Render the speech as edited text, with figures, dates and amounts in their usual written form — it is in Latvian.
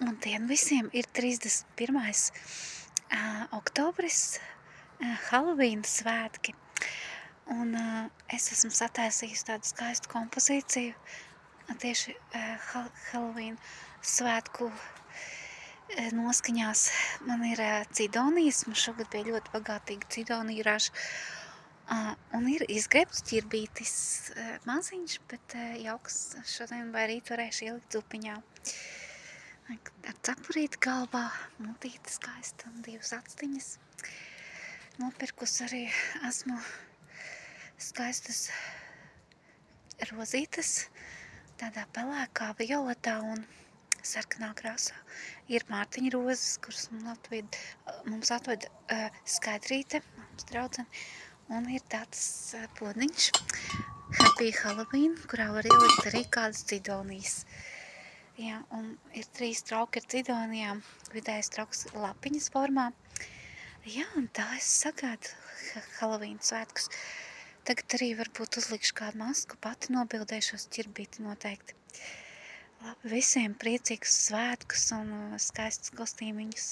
Un tiem visiem ir 31. Oktobris, Halloweena svētki. Un es esmu sataisījusi tādu skaistu kompozīciju tieši Halloweena svētku noskaņās. Man ir cidonijas, man šogad bija ļoti bagātīgi cidoniju raža. Un ir izgrebts ķirbītis, maziņš, bet jauks. Šodien vai rīt varēšu ielikt zupiņā. Ar cepurīti galvā, mutīte skaista un 2 actiņas. Nopirkus arī esmu skaistas rozītes, tādā pelēkā, violetā un sarkanā krāsā. Ir mārtiņa rozes, kuras mums atved Skaidrīte, mums draudzene, un ir tāds podiņš Happy Halloween, kurā var ielikt arī kādas cidonijas. Jā, un ir 3 trauki ar cidonijām, vidējais trauks lapiņas formā. Jā, un tā es sagādu Halloween svētkus. Tagad arī varbūt uzlikšu kādu masku, pati nobildēšos ķirbīti noteikti. Labi, visiem priecīgus svētkus un skaistus kostīmiņus.